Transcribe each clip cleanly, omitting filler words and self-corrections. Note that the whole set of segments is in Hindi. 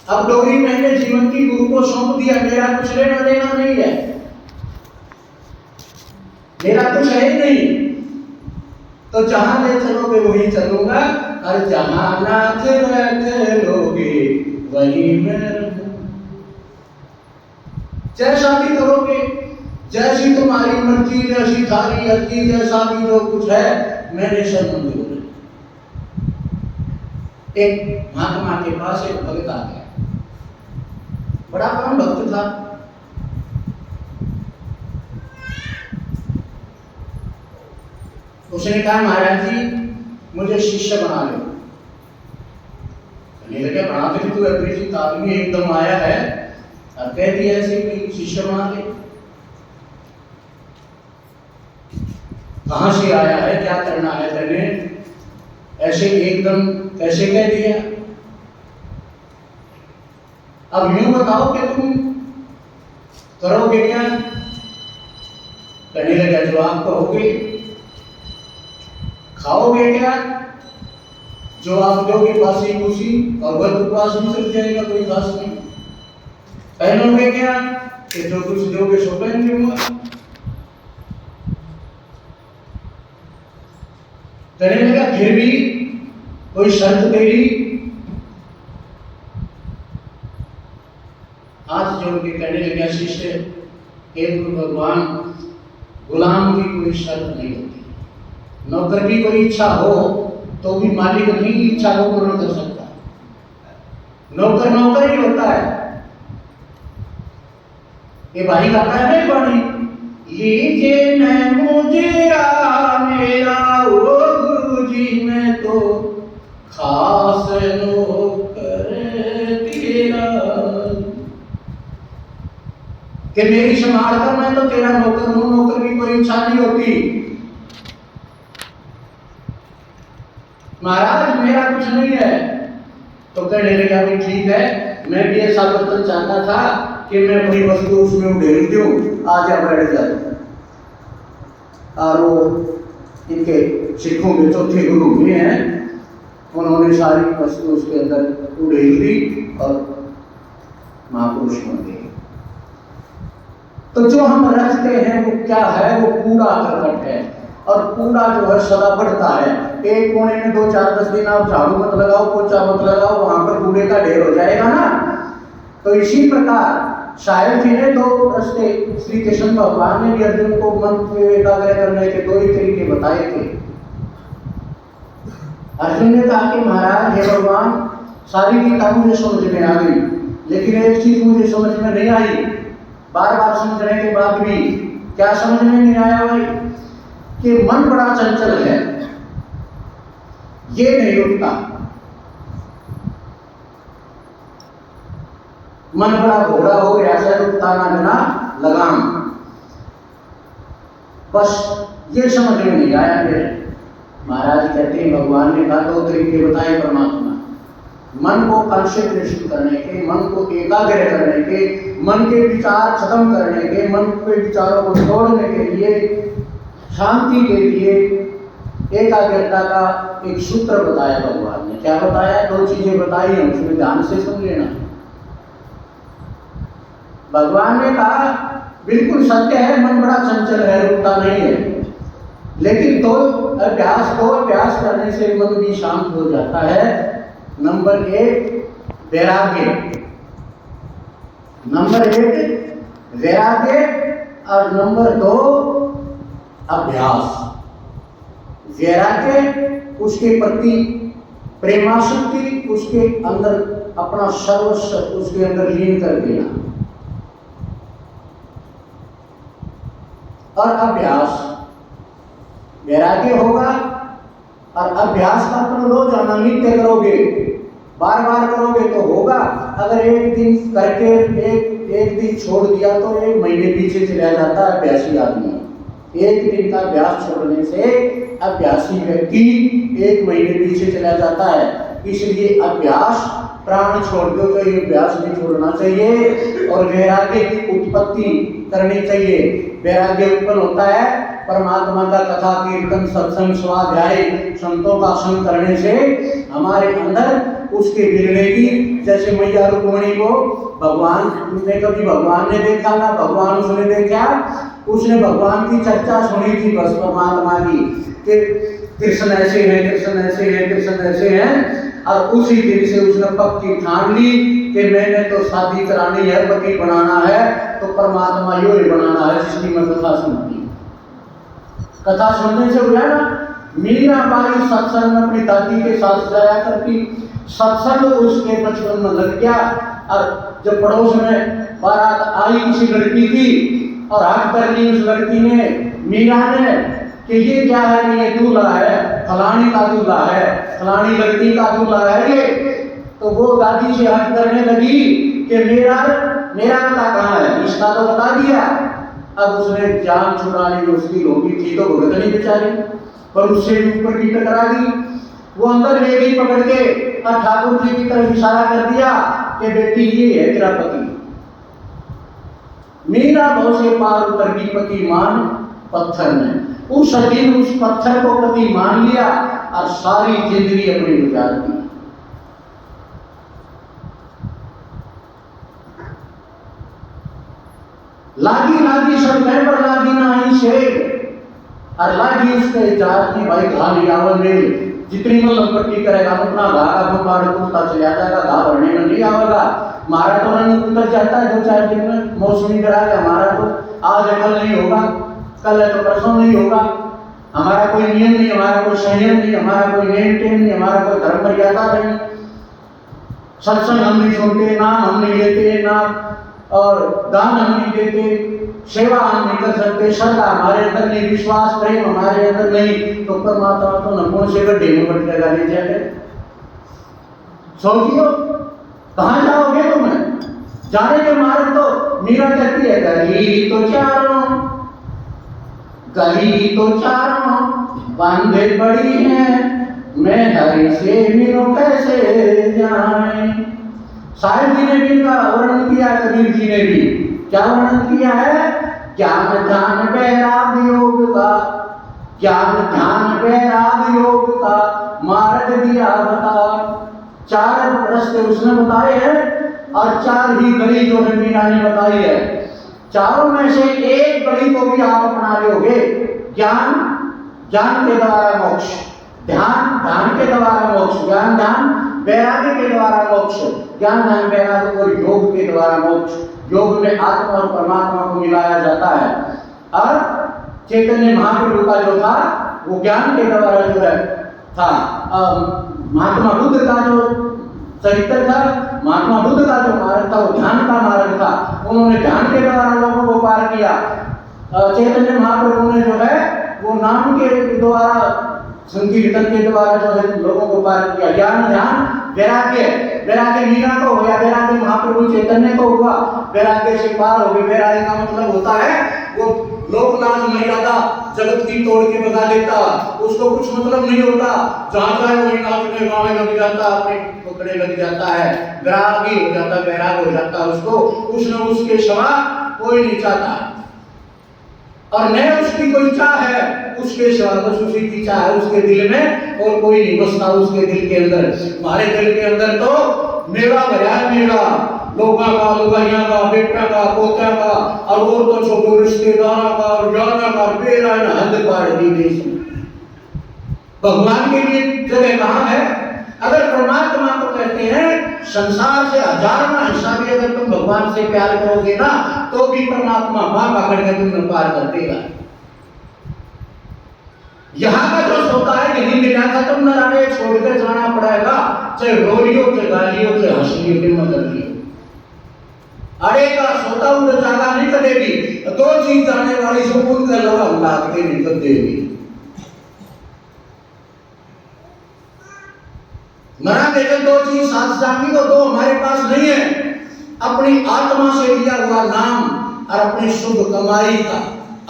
अब डोरी मैंने जीवन की गुरु को सौंप दिया, मेरा कुछ लेना देना नहीं है, मेरा कुछ है ही नहीं, तो जहां ले चलोगे वहीं चलूंगा, और जहां नाथ रखोगे वहीं मैं रहूंगा। जैसा भी करोगे, जैसी तुम्हारी मर्जी, जैसी थारी अर्जी, जैसा भी जो कुछ है मैंने सब मंजूर है। एक महात्मा के पास एक भक्त आ गया, बड़ा परम भक्त था। उसने कहा महाराज जी मुझे शिष्य बना लो। लगे बनाते तू अपरिचित आदमी एकदम आया है और कह दिया ऐसे कि शिष्य बना ले। कहां से आया है, क्या करना है तेने, ऐसे एकदम कैसे कह दिया। अब यूं बताओ कि तुम करोगे क्या। कहने लगा जवाब कहोगे, खाओगे क्या, जो आप दोगे बासी खुशी और वह उपवास भी चल जाएगा, कोई खास नहीं। पहनोगे क्या, कि जो कुछ दोगे सो पहन लूंगा। कहने लगा फिर भी कोई शर्त तेरी। हाथ जोड़ के कहने लगा शिष्य, हे गुरु भगवान, गुलाम की कोई शर्त नहीं होती, नौकर की कोई इच्छा हो तो भी मालिक अपनी इच्छा को पूर्ण कर सकता है। नौकर नौकर ही होता है। ये भाई कहता है ना पानी, लीजिए न मुजरा मेरा ओ गुरु जी, मैं तो खास नौकर तेरा, कि मेरी संभाल कर मैं तो तेरा नौकर हूं, नौकर की कोई इच्छा नहीं होती। महाराज मेरा कुछ नहीं है। तो कहने लगा भी ठीक है, मैं भी ऐसा बर्तन चाहता था कि मैं अपनी वस्तु उसमें उड़ेल दूं, आ जा बैठ जा। और वो इनके सिखों के चौथे गुरु भी हैं, उन्होंने सारी वस्तु उसके अंदर उड़ेल दी और महापुरुष बन गए। तो जो हम रखते हैं वो क्या है, वो कूड़ा करकट है, और कूड़ा जो है सदा बढ़ता है। एक कोने में 2-4-10 दिन आप झाड़ू मत लगाओ, पोछा मत लगाओ, वहां पर कूड़े का ढेर हो जाएगा ना। तो इसी प्रकार शायद जी ने 2 रास्ते, श्री कृष्ण भगवान ने भी अर्जुन को मन को एकाग्र करने के 2 ही तरीके बताए थे। अर्जुन ने कहा कि महाराज हे भगवान, सारी गीता मुझे समझ में आ गई, लेकिन एक चीज मुझे समझ में नहीं आई। बार बार समझने के बाद भी क्या समझ में नहीं आया भाई, कि मन बड़ा चंचल है, ये नहीं रुकता। मन बड़ा घोड़ा हो गया, ऐसा रुकता ना बिना लगाम। बस ये समझ में नहीं आया मेरे। महाराज कहते हैं भगवान ने कहा 2 तरीके बताए परमात्मा, मन को कंसंट्रेशन करने के, मन को एकाग्र करने के, मन के विचार खत्म करने के, मन के विचारों को छोड़ने के लिए, शांति के लिए एकाग्रता का एक सूत्र बताया भगवान ने। क्या बताया, 2 चीजें बताई हैं, उसमें ध्यान से सुन लेना। भगवान ने कहा बिल्कुल सत्य है, मन बड़ा चंचल है, रुकता नहीं है, लेकिन तो अभ्यास करने से मन भी शांत हो जाता है। नंबर 1 वैराग्य, नंबर 1 वैराग्य, और नंबर 2 अभ्यास। वैराग्य उसके प्रति प्रेमाशक्ति, उसके अंदर अपना सर्वस्व उसके अंदर लीन कर देना, और अभ्यास, वैराग्य होगा और अभ्यास का तुम रोजाना नित्य करोगे, बार बार करोगे तो होगा। अगर एक दिन करके एक दिन छोड़ दिया तो 1 महीने पीछे चला जाता है अभ्यासी आदमी। 1 दिन का अभ्यास छोड़ने से अभ्यासी व्यक्ति 1 महीने पीछे चला जाता है। इसलिए अभ्यास प्राण छोड़ दो तो ये अभ्यास भी छोड़ना चाहिए, और वैराग्य की उत्पत्ति करनी चाहिए। वैराग्य उत्पन्न होता है परमात्मा का कथा कीर्तन सत्संग स्वाध्याय संतों का संग करने से। हमारे अंदर उसके गिरने की। जैसे मैया रुक्मणी को भगवान ने कभी भगवान ने देखा ना भगवान उसने देखा, उसने भगवान की चर्चा सुनी थी बस परमात्मा की कि कृष्ण ऐसे हैं, कृष्ण ऐसे हैं, कृष्ण ऐसे हैं। और उसी दिन से उसने पक्की ठान ली कि मैंने तो शादी करानी है, पति बनाना है तो परमात्मा यो ही बनाना है जिसकी मैं कथा सुनती। कथा सुनने से हुआ ना, मीराबाई सत्संग में अपनी दादी के साथ जाया करती, सत्संग उसके बचपन में लग गया। और जब पड़ोस में बारात आई किसी लड़की की और हक कर ली उस लड़की ने, मीरा ने, कि ये क्या है, कि ये दूल्हा है, फलानी का दूल्हा है, फलानी लड़की का दूल्हा है ये। तो वो दादी से हक करने लगी कि मेरा पता कहाँ है, इसका तो बता दिया। अब उसने जान छुड़ा ली, उसकी लोगी थी तो भुगत नहीं बेचारी, पर उससे ऊपर की टकरा गई। वो अंदर ले गई पकड़ के और ठाकुर जी की तरफ इशारा कर दिया कि बेटी ये है तेरा पति। मीरा भव से पार उतर गई, पति मान पत्थर ने। उस दिन उस पत्थर को पति मान लिया और सारी जिंदगी अपनी गुजार दी। लागी लागी सब मैं पर लागी नहीं शेर, और लागी उसके जात की भाई घा नहीं आवल में। जितनी मतलब पट्टी करेगा उतना घा का बाढ़ कुत्ता चला जाएगा, घा भरने में नहीं आवेगा। हमारा तो रंग उतर जाता है 2-4 दिन में, मौसमी करा के हमारा तो आज कल नहीं होगा, कल है तो परसों नहीं होगा। हमारा कोई नियम नहीं, हमारा कोई संयम नहीं, हमारा कोई नेम टेम नहीं, हमारा कोई धर्म मर्यादा नहीं। सत्संग हम नहीं सुनते, नाम हम नहीं लेते, नाम और दान हम नहीं देते, सेवा हम नहीं कर सकते, श्रद्धा हमारे अंदर नहीं, विश्वास प्रेम हमारे अंदर नहीं, तो परमात्मा तो नपुण से गड्ढे में बटकेगा ले जाए। सोचियो कहाँ जाओगे तुम्हें, जाने के मार्ग तो मीरा कहती है गली तो चारों, गली तो चारों बांधे पड़ी हैं, मैं हरि से मिलो कैसे जाए। साहिब जी ने भी इनका वर्णन किया, कबीर जी ने भी क्या वर्णन किया है, ज्ञान ध्यान वैराग योग का, ज्ञान ध्यान वैराग योग का मार्ग दिया बता। 4 रास्ते उसने बताए हैं और 4 ही गली जो है मीरा ने बताई है। चारों में से एक गली को भी आप अपना लोगे, ज्ञान, ज्ञान के द्वारा मोक्ष, ध्यान, ध्यान के द्वारा मोक्ष, ज्ञान ध्यान वैराग्य के द्वारा मोक्ष, ज्ञान ध्यान वैराग्य और योग के द्वारा मोक्ष। योग में आत्मा और परमात्मा को मिलाया जाता है। और चैतन्य महाप्रभु का जो था वो ज्ञान के द्वारा जो है था। महात्मा बुद्ध का जो चरित्र था, महात्मा बुद्ध का जो मार्ग था वो ध्यान का मार्ग था, उन्होंने ध्यान के द्वारा लोगों को पार किया। चैतन्य महाप्रभु ने जो है वो नाम के द्वारा, संकीर्तन के द्वारा जो है लोगों को पार किया। ज्ञान ध्यान वैराग्य, वैराग्य मीरा को हुआ, वैराग्य महाप्रभु चैतन्य को हुआ, वैराग्य से पार हो गए। वैराग्य का मतलब होता है वो लोकलाज मर्यादा जगत की तोड़ के भगा देता, उसको कुछ मतलब नहीं होता, जहाँ जाए वही नाचने गावे लग जाता, अपने पकड़े लग जाता है, वैरागी हो जाता, वैराग हो जाता, उसको कुछ न उसके सिवा कोई नहीं चाहता। और न उसकी कोई चाह है उसके सिवा, बस उसी की चाह है उसके दिल में, और कोई नहीं बसता उसके दिल के अंदर। हमारे दिल के अंदर तो मेरा भरा है, मेरा लोगा का, लुगाइया का, बेटा का, पोता का, और तो छोटे रिश्तेदारों का, और जाना का बेरा न हद पार दी गई। भगवान के लिए जगह कहाँ है? अगर परमात्मा को कहते हैं संसार से हजारों हिस्सा भी अगर तुम भगवान से प्यार करोगे ना, तो भी परमात्मा बाँ पकड़ के तुम्हें पार कर देगा। यहाँ का जो होता है यही मिला खत्म न रहने, छोड़कर जाना पड़ेगा, चाहे रोलियो, चाहे गालियो, चाहे हंसियो के मदद लियो। अरे का सोता उधर जागा नहीं करेगी, 2 चीज जाने वाली सुकून का लगा उड़ा के निकल देगी। मरा देकर 2 चीज साथ जाएंगी, तो 2 हमारे पास नहीं है। अपनी आत्मा से दिया हुआ नाम और अपनी शुद्ध कमाई का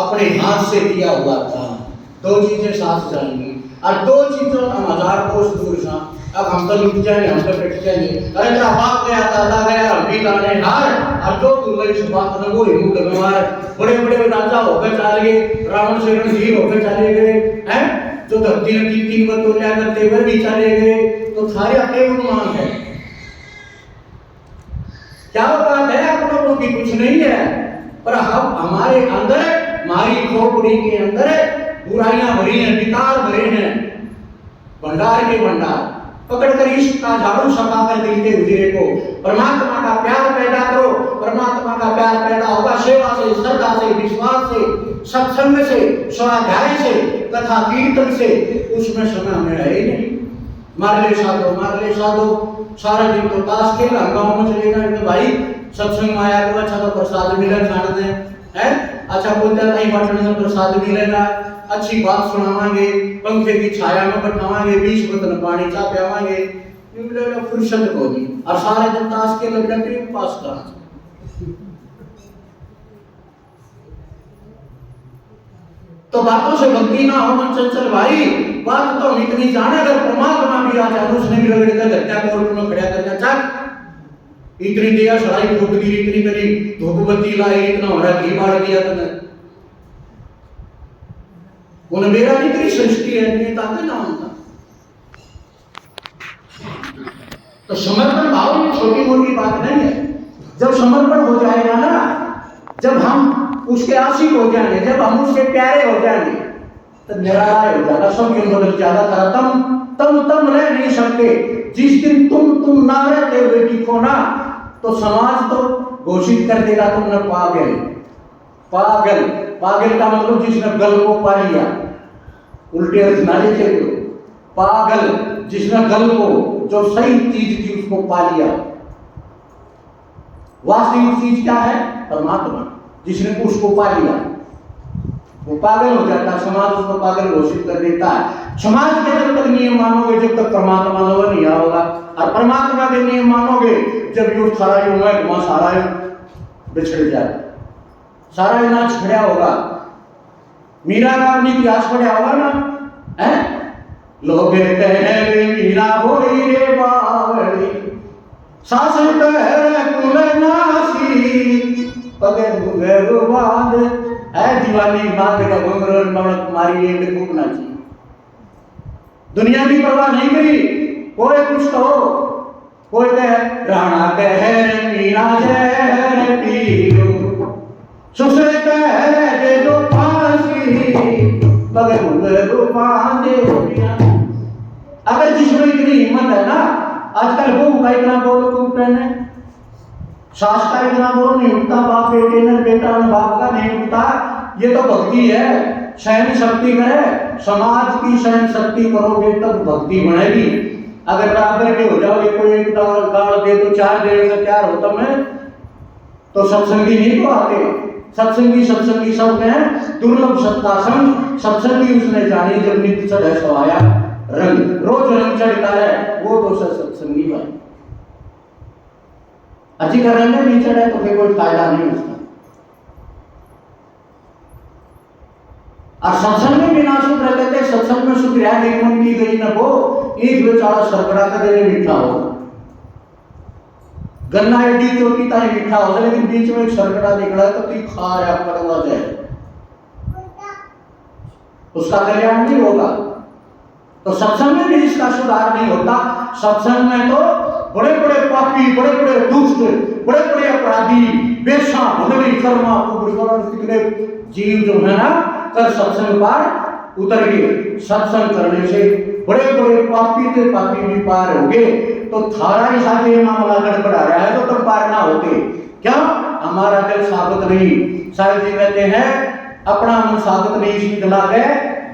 अपने हाथ से दिया हुआ काम, 2 चीजें साथ जाएंगी। और 2 चीजों हम 1000 कोस दूर सा, अब हम तो लुट जाएंगे, हम तो बैठ जाएंगे। अरे तेरा बाप गया, दादा गया, हम भी गाने हार, और जो दुर्लभ इस बात में वो हिंदू लगवार, बड़े बड़े राजा होकर चले गए, रावण से रणधीर होकर चले गए हैं, जो धरती ने 3-3 बतौलिया करते हुए भी चले गए, तो सारे अपने गुमान है। क्या बात है, आप लोगों की कुछ नहीं है, पर हम हमारे अंदर हमारी खोपड़ी के अंदर बुराइयां भरी हैं, विकार भरे हैं, भंडार के भंडार। पकड़कर इश्क का झाड़ू सकाकर दिल के उजिरे को, परमात्मा का प्यार पैदा करो। परमात्मा का प्यार पैदा होगा सेवा से, श्रद्धा से, विश्वास से, सत्संग से, स्वाध्याय से, कथा कीर्तन से। उसमें समय हमें रहे नहीं। मार ले साधो सारा दिन तो ताश खेल गाँव में चले गए, तो भाई सत्संग में आया तो अच्छा तो प्रसाद मिले खाने दे है, अच्छा बोलते नहीं बटन में प्रसाद मिलेगा, अच्छी बात सुनावांगे, पंखे की छाया में बैठावांगे, 20 बोतल पानी चा पियावांगे, फुर्सत होगी। और सारे दिन ताश के लगे पास करना। तो बातों से भक्ति ना हो मन चंचल भाई, बात तो हम इतनी जाने, अगर परमात्मा भी आ जाए उसने भी रगड़ कर धरत्या कोर्ट में खड़ा करके चक इतनी दिया सड़ाई फूक दी, इतनी करी धूप बत्ती लाई, इतना हो रहा घी बाढ़ दिया तुमने, उन्हें मेरा नहीं तेरी सृष्टि है, नहीं ताकत ना होता। तो समर्पण भाव में छोटी मोटी बात नहीं है। जब समर्पण हो जाएगा ना, जब हम उसके आशिक हो जाएंगे, जब हम उसके प्यारे हो जाएंगे, तो निराला हो जाएगा, सब क्यों बदल जाएगा। तम रह नहीं सकते। जिस दिन तुम ना रहते हुए दिखो ना, तो समाज तो घोषित कर देगा तुमने पागल। पागल का मतलब जिसने गल को पा लिया, उल्टे अर्थ ना लेते हो। पागल जिसने गल को, जो सही चीज थी उसको पा लिया। वास्तविक चीज क्या है? परमात्मा। जिसने उसको पा लिया वो पागल हो जाता है, समाज उसको पागल घोषित कर देता है। समाज के जब तक नियम मानोगे जब तक परमात्मा लोग नहीं होगा, और परमात्मा के नियम मानोगे जब युग सारा युग में सारा युग बिछड़ जाए, सारा नाच खड़ा होगा। मीरा का अपनी इतिहास पढ़ा होगा ना, है? लोग कहते हैं मीरा होई रे बावड़ी, सासु कह कुल नासी, पगे घुंघरू बांध है दीवानी बांध का घुंघरू नवल कुमारी एंड खूब नाची। दुनिया की परवाह नहीं करी, कोई कुछ कहो, कोई कहे राणा कह मीरा जय पीरो, ससुर कह दे दो फांसी, पगे घुंघरू बांधे मीरा। अगर जिसमें इतनी हिम्मत है ना, आजकल बहू का इतना बोलो खूब पहने, सास का इतना बोल नहीं उठता, बाप बेटे ने, बेटा ने बाप का नहीं उठता। ये तो भक्ति है, सहन शक्ति है। समाज की सहन शक्ति करोगे तब भक्ति बढ़ेगी। अगर बराबर के हो जाओगे, कोई एक गाड़ दे तो 4 देने का तैयार होता मैं, तो सत्संगी नहीं तो आते। सत्संगी सब हैं, दुर्लभ सत्तासंग सत्संगी उसने जानी, जब नित्य चढ़े सवाया रंग, रोज रंग चढ़ता है वो तो सत्संगी भाई। अच्छी कर रहे नहीं चढ़े तो फिर कोई फायदा नहीं उसका। और सत्संग में बिना सुख रहते थे, सत्संग में सुख रहा मन की गई न वो, एक बेचारा सरकड़ा का देने मीठा हो, गन्ना एडी चोटी ताई मीठा हो, लेकिन बीच में एक सरकड़ा निकला तो तू खा रहा कड़वा जाए, उसका कल्याण नहीं होगा। तो सत्संग में भी इसका सुधार नहीं होता। सत्संग में तो बड़े बड़े पापी, बड़े बड़े दुष्ट, बड़े बड़े अपराधी, बेशा भगवी कर्मा कितने जीव जो है ना, कर सत्संग पार उतर गए। सत्संग करने से बड़े बड़े पापी के पापी भी पार हो गए। तो थारा ही साथे मामला गड़बड़ा रहा है, तो तुम पार ना होते। क्या? हमारा दिल साबित नहीं। साहिब जी कहते हैं अपना मन साबित नहीं इसलिए दिला गए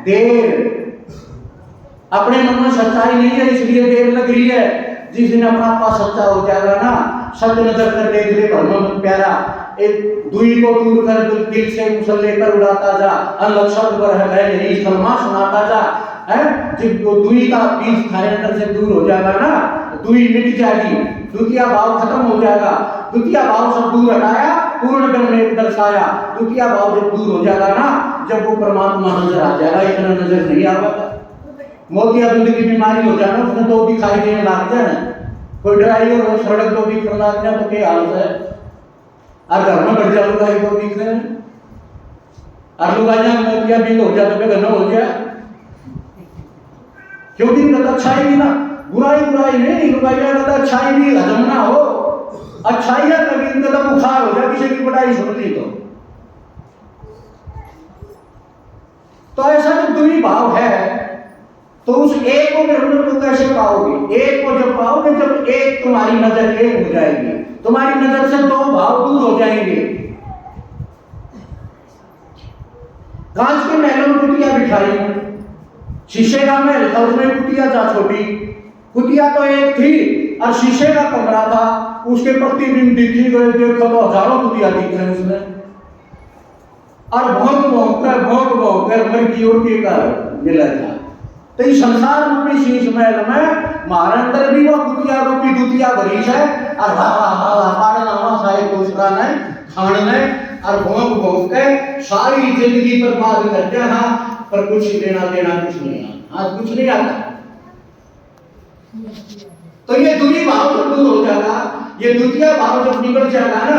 देर, अपने मन में सच्चाई नहीं है इसलिए देर लग रही है। जिस दिन अपना पास सच्चा हो जाएगा ना, सत्य नजर कर देख ले भगवान प्यारा, एक दुई को दूर कर दिल से मुसल्ले पर उड़ाता जा, अनलक्षण पर है नहीं कलमा सुनाता जा, है? जब वो दुई का बीज थारे अंदर से दूर हो जाएगा ना, दुई मिट जाएगी, द्वितीय भाव खत्म हो जाएगा। द्वितीय भाव सब दूर हटाया, पूर्ण ब्रह्म एक दर्शाया। द्वितीय भाव जब दूर हो जाएगा ना, जब वो परमात्मा नजर आ जाएगा, इतना नजर नहीं आएगा। मोतियाबिंद की बीमारी हो जाए ना, उसमें तो दिखाई देने लगते हैं, कोई ड्राइवर हो सड़क तो दिख रहा है तो क्या हाल है। और घर में बढ़ जाओ लुगाई को दिख रहे हैं, और लुगाइयां मोतियाबिंद हो जाए तो घर हो जाए, जो दिन कहता अच्छाई भी ना, बुराई बुराई नहीं, रुपया कहता अच्छाई भी हजम ना हो, अच्छाई है कभी इनका तो बुखार हो जाए किसी की बुराई सुन ली तो ऐसा जो दुई भाव है तो उस एक को फिर तुम कैसे पाओगे? एक को जब पाओगे जब एक तुम्हारी नजर एक हो जाएगी, तुम्हारी नजर से दो भाव दूर हो जाएंगे। कांच के महलों में कुटिया बिठाई, शीशे का महल था उसमें कुटिया था छोटी, कुटिया तो एक थी और शीशे का कमरा था, उसके प्रतिबिंब दिखी गए, देखो तो हजारों कुटिया दिख रहे उसमें, और भोंक कर मर उड़के कर मिला था। तो इस संसार रूपी शीश महल में हमारे अंदर भी वो कुटिया रूपी दुतिया भरी है, और साहेब दूसरा ने खान ने और भोंक के सारी जिंदगी बर्बाद करते हैं, पर कुछ लेना देना कुछ नहीं आता, आज कुछ नहीं आता। तो ये दुई भाव जब दूर हो जाएगा, ये द्वितीय भाव जब निकल जाएगा ना,